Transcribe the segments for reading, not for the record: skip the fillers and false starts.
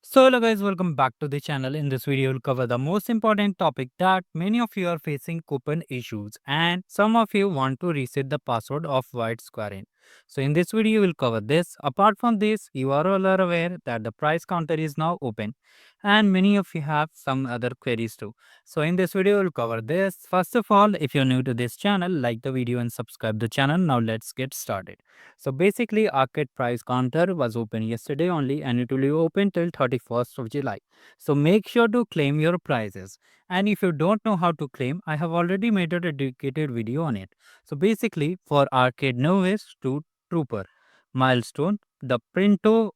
So hello guys, welcome back to the channel. In this video, we'll cover the most important topic that many of you are facing coupon issues and some of you want to reset the password of White Square. So in this video, we'll cover this. Apart from this, you are all aware that the price counter is now open and many of you have some other queries too. So in this video, we'll cover this. First of all, if you're new to this channel, like the video and subscribe the channel. Now let's get started. So basically, Arcade Price Counter was open yesterday only and it will be open till 31st of July. So make sure to claim your prizes. And if you don't know how to claim, I have already made a dedicated video on it. So basically, for Arcade Novice to Trooper, Milestone, the Printo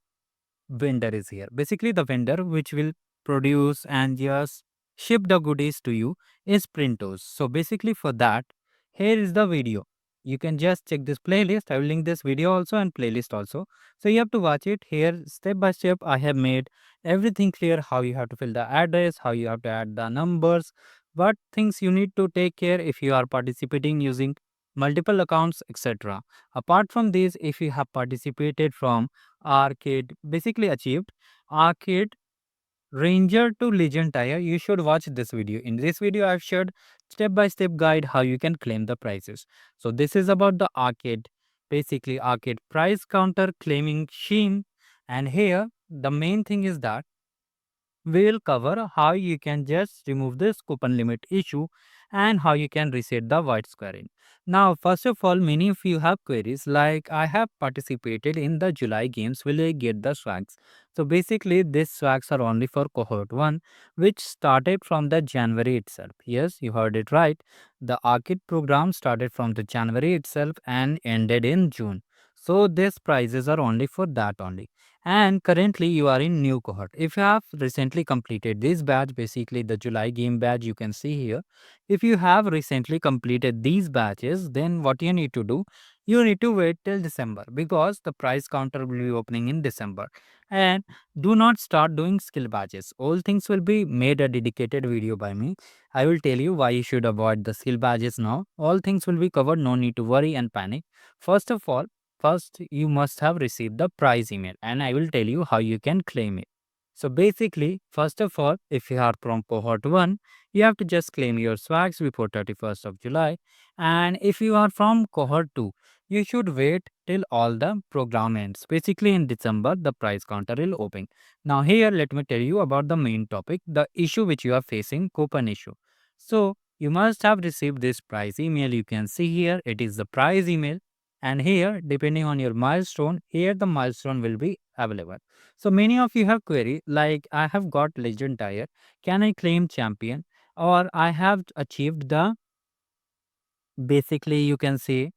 vendor is here. Basically, the vendor which will produce and just ship the goodies to you is Printos. So basically, for that, here is the video. You can just check this playlist. I will link this video also and playlist also. So you have to watch it here step by step. I have made everything clear how you have to fill the address, how you have to add the numbers, what things you need to take care if you are participating using multiple accounts, etc. Apart from this, if you have participated from arcade basically achieved arcade ranger to legend tire, you should watch this video. In this video I've shared step by step guide how you can claim the prizes. So this is about the arcade, basically arcade price counter claiming scheme. And here the main thing is that we'll cover how you can just remove this coupon limit issue and how you can reset the white squaring. Now, first of all, many of you have queries like I have participated in the July games, will I get the swags? So basically, these swags are only for cohort 1, which started from the January itself. Yes, you heard it right. The arcade program started from the January itself and ended in June. So these prizes are only for that only, and currently you are in new cohort. If you have recently completed this batch, basically the July game batch you can see here, if you have recently completed these batches, then what you need to do, you need to wait till December because the price counter will be opening in December. And do not start doing skill batches. All things will be made a dedicated video by me. I will tell you why you should avoid the skill badges now. All things will be covered, no need to worry and panic. First of all, first, you must have received the prize email and I will tell you how you can claim it. So basically, first of all, if you are from cohort 1, you have to just claim your swags before 31st of July. And if you are from cohort 2, you should wait till all the program ends. Basically, in December, the prize counter will open. Now here, let me tell you about the main topic, the issue which you are facing, coupon issue. So you must have received this prize email. You can see here, it is the prize email, and here depending on your milestone, here the milestone will be available. So many of you have query like I have got legend tire, can I claim champion, or I have achieved the, basically you can say,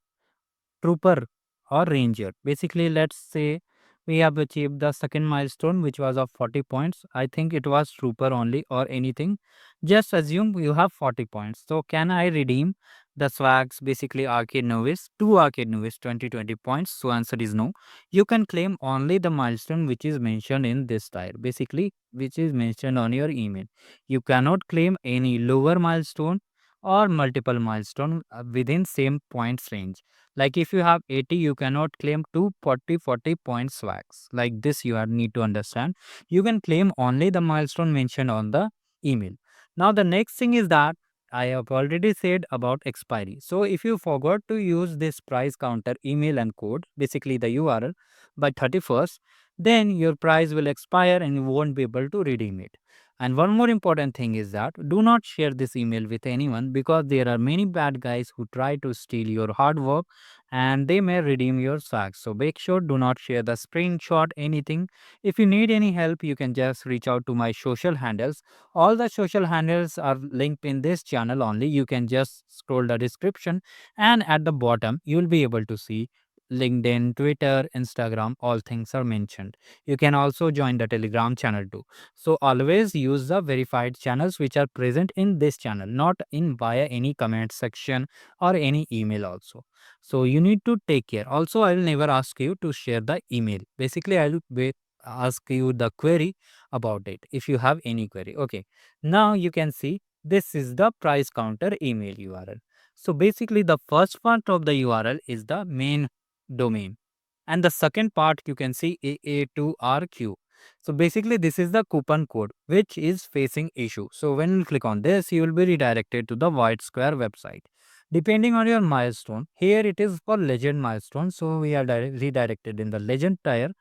trooper or ranger. Basically, let's say we have achieved the second milestone, which was of 40 points. I think it was trooper only or anything. Just assume you have 40 points. So, can I redeem the swags, basically arcade novice, to arcade novice 20 points? So, answer is no. You can claim only the milestone which is mentioned in this tire, basically, which is mentioned on your email. You cannot claim any lower milestone or multiple milestone within same points range. Like if you have 80, you cannot claim 240 point swags. Like this, you need to understand. You can claim only the milestone mentioned on the email. Now, the next thing is that I have already said about expiry. So, if you forgot to use this price counter email and code, basically the URL, by 31st, then your price will expire and you won't be able to redeem it. And one more important thing is that do not share this email with anyone because there are many bad guys who try to steal your hard work and they may redeem your swag. So make sure do not share the screenshot, anything. If you need any help, you can just reach out to my social handles. All the social handles are linked in this channel only. You can just scroll the description and at the bottom you will be able to see LinkedIn, Twitter, Instagram, all things are mentioned. You can also join the Telegram channel too. So always use the verified channels which are present in this channel, not in via any comment section or any email also. So you need to take care. Also, I will never ask you to share the email. Basically, I will ask you the query about it if you have any query. Okay. Now you can see this is the price counter email URL. So basically, the first part of the URL is the main domain. And the second part you can see AA2RQ. So basically this is the coupon code which is facing issue. So when you click on this, you will be redirected to the white square website. Depending on your milestone, here it is for legend milestone. So we are redirected in the legend tier.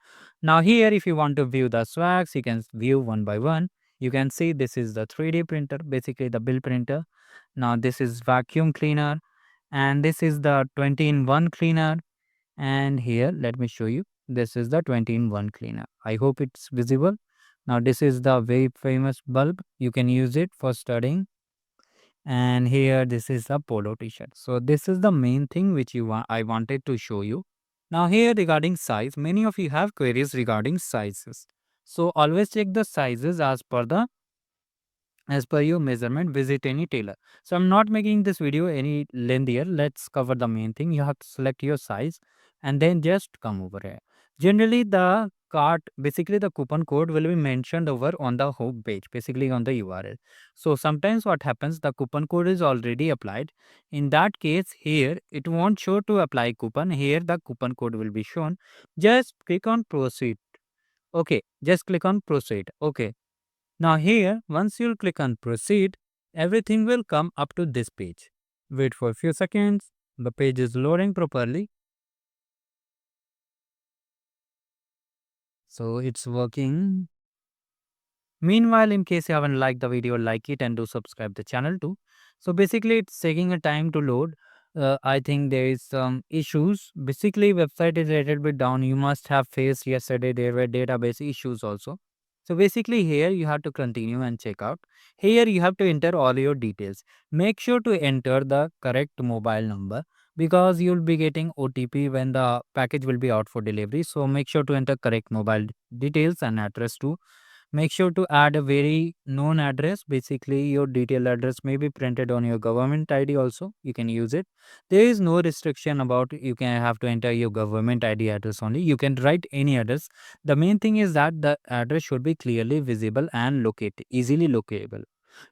Now here if you want to view the swags, you can view one by one. You can see this is the 3D printer, basically the bill printer. Now this is vacuum cleaner, and this is the 20-in-1 cleaner. And here let me show you, this is the 20-in-1 cleaner. I hope it's visible. Now this is the very famous bulb, you can use it for studying. And here this is a polo t-shirt. So this is the main thing which I wanted to show you. Now here regarding size, many of you have queries regarding sizes. So always check the sizes as per your measurement. Visit any tailor. So I'm not making this video any lengthier. Let's cover the main thing. You have to select your size and then just come over here. Generally the cart, basically the coupon code will be mentioned over on the home page, basically on the URL. So sometimes what happens, the coupon code is already applied. In that case, here it won't show to apply coupon. Here the coupon code will be shown. Just click on proceed. Okay, just click on proceed. Okay, now here, once you'll click on proceed, everything will come up to this page. Wait for a few seconds. The page is loading properly. So it's working. Meanwhile, in case you haven't liked the video, like it and do subscribe the channel too. So basically it's taking a time to load. I think there is some issues. Basically website is a little bit down. You must have faced yesterday there were database issues also. So basically here you have to continue and check out. Here you have to enter all your details. Make sure to enter the correct mobile number because you'll be getting OTP when the package will be out for delivery. So make sure to enter correct mobile details and address too. Make sure to add a very known address. Basically your detailed address may be printed on your government ID also, you can use it. There is no restriction about you can have to enter your government ID address only. You can write any address. The main thing is that the address should be clearly visible and easily locatable.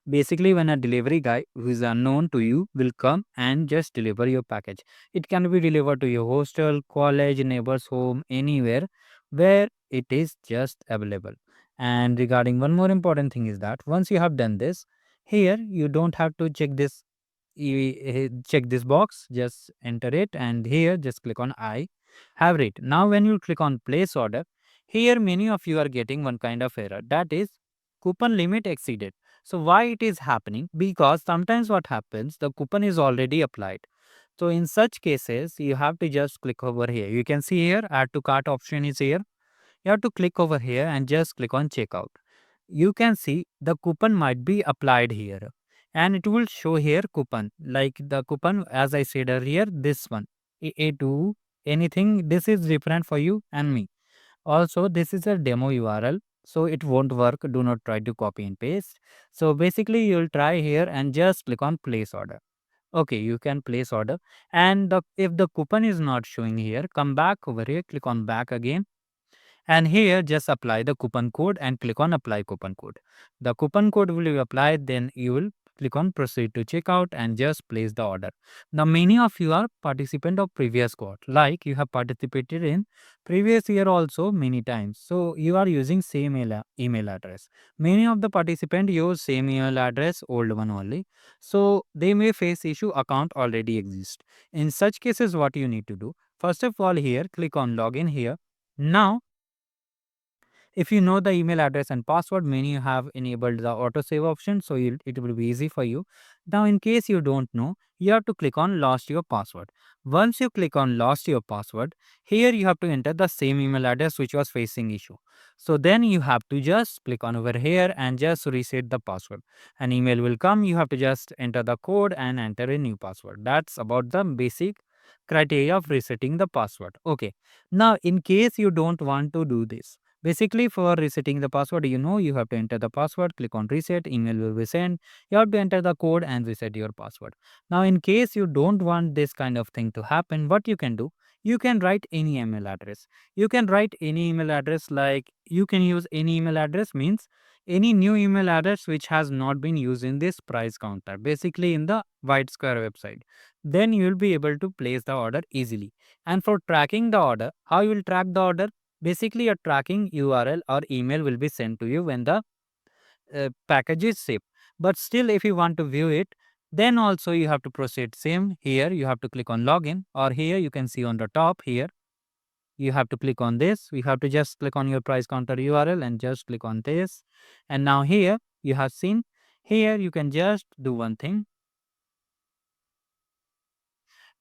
Basically, when a delivery guy who is unknown to you will come and just deliver your package, it can be delivered to your hostel, college, neighbor's home, anywhere where it is just available. And regarding one more important thing is that once you have done this, here you don't have to check this. Check this box, just enter it, and here just click on I have it. Now, when you click on place order, here many of you are getting one kind of error, that is coupon limit exceeded. So why it is happening? Because sometimes what happens, the coupon is already applied. So in such cases, you have to just click over here. You can see here add to cart option is here. You have to click over here and just click on checkout. You can see the coupon might be applied here and it will show here coupon, like the coupon as I said earlier, this one AA2 anything. This is different for you and me. Also, this is a demo URL, so it won't work. Do not try to copy and paste. So basically you'll try here and just click on place order. Okay, you can place order, and if the coupon is not showing here, come back over here, click on back again, and here just apply the coupon code and click on apply coupon code. The coupon code will be applied, then you will click on proceed to checkout and just place the order. Now many of you are participant of previous cohort, like you have participated in previous year also many times, so you are using same email address. Many of the participant use same email address, old one only, so they may face issue account already exists. In such cases what you need to do, first of all here click on login here. Now if you know the email address and password, many have enabled the autosave option, so it will be easy for you. Now, in case you don't know, you have to click on lost your password. Once you click on lost your password, here you have to enter the same email address which was facing issue. So then you have to just click on over here and just reset the password. An email will come, you have to just enter the code and enter a new password. That's about the basic criteria of resetting the password. Okay. Now, in case you don't want to do this, basically, for resetting the password, you have to enter the password, click on reset, email will be sent. You have to enter the code and reset your password. Now, in case you don't want this kind of thing to happen, what you can do? You can write any email address. You can write any email address, like you can use any email address means any new email address which has not been used in this price counter, basically in the white square website. Then you will be able to place the order easily. And for tracking the order, how you will track the order? Basically, a tracking URL or email will be sent to you when the package is shipped. But still, if you want to view it, then also you have to proceed same. Here you have to click on login, or here you can see on the top here you have to click on this. We have to just click on your price counter URL and just click on this. And now here you have seen, here you can just do one thing.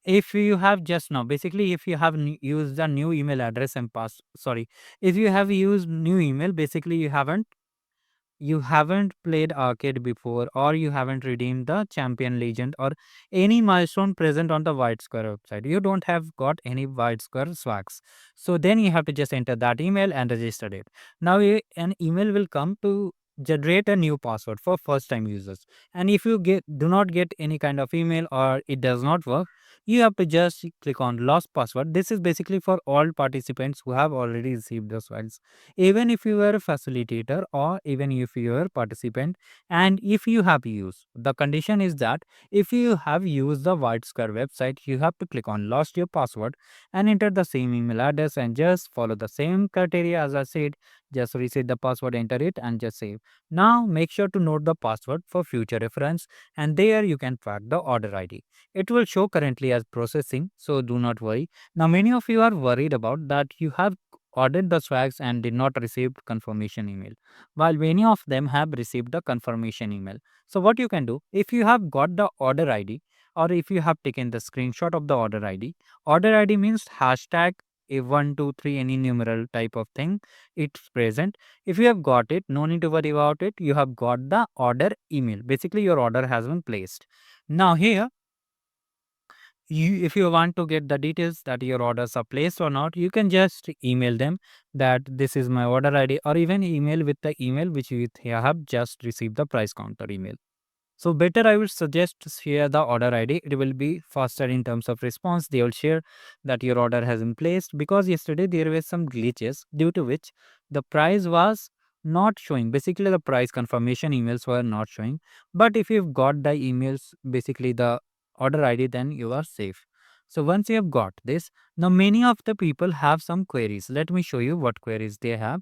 If you have just now, basically if you have used the new email address and pass, sorry, if you have used new email, basically you haven't played arcade before, or you haven't redeemed the champion legend or any milestone present on the white square website, you don't have got any white square swags, so then you have to just enter that email and register it. Now an email will come to generate a new password for first time users, and if you do not get any kind of email or it does not work, you have to just click on lost password. This is basically for all participants who have already received those files, even if you are a facilitator or even if you are a participant. And if you have used, the condition is that if you have used the white square website, you have to click on lost your password and enter the same email address and just follow the same criteria as I said. Just reset the password, enter it and just save. Now make sure to note the password for future reference, and there you can track the order ID. It will show currently as processing, so do not worry. Now many of you are worried about that you have ordered the swags and did not receive confirmation email, while many of them have received the confirmation email. So what you can do, if you have got the order ID, or if you have taken the screenshot of the order ID means hashtag a123 any numeral type of thing, it's present. If you have got it, no need to worry about it, you have got the order email, basically your order has been placed. Now here, if you want to get the details that your orders are placed or not, you can just email them that this is my order ID, or even email with the email which you have just received the price counter email. So better I would suggest to share the order ID. It will be faster in terms of response. They will share that your order has been placed, because yesterday there were some glitches due to which the price was not showing. Basically the price confirmation emails were not showing. But if you've got the emails, basically the order ID, then you are safe. So once you have got this, now many of the people have some queries. Let me show you what queries they have.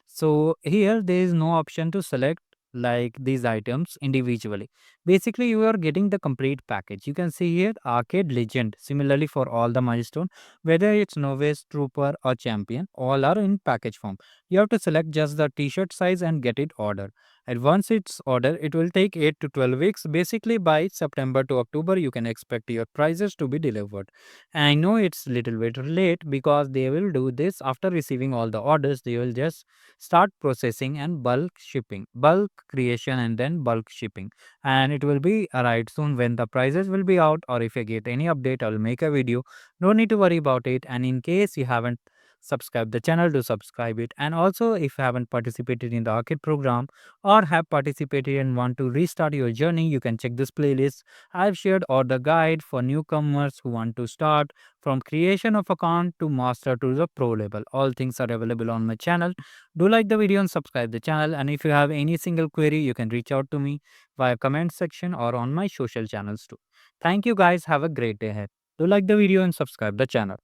So here there is no option to select like these items individually. Basically you are getting the complete package. You can see here arcade legend, similarly for all the milestone, whether it's novice, trooper or champion, all are in package form. You have to select just the t-shirt size and get it ordered, and once it's ordered it will take 8 to 12 weeks. Basically by September to October you can expect your prices to be delivered. I know it's little bit late because they will do this after receiving all the orders. They will just start processing and bulk shipping, bulk creation and then bulk shipping, and it will be arrived soon when the prices will be out, or if I get any update I will make a video. No need to worry about it. And in case you haven't subscribed the channel, to subscribe it. And also if you haven't participated in the arcade program or have participated and want to restart your journey, you can check this playlist. I've shared all the guide for newcomers who want to start from creation of account to master to the pro level. All things are available on my channel. Do like the video and subscribe the channel, and if you have any single query you can reach out to me via comment section or on my social channels too. Thank you guys, have a great day ahead. Do like the video and subscribe the channel.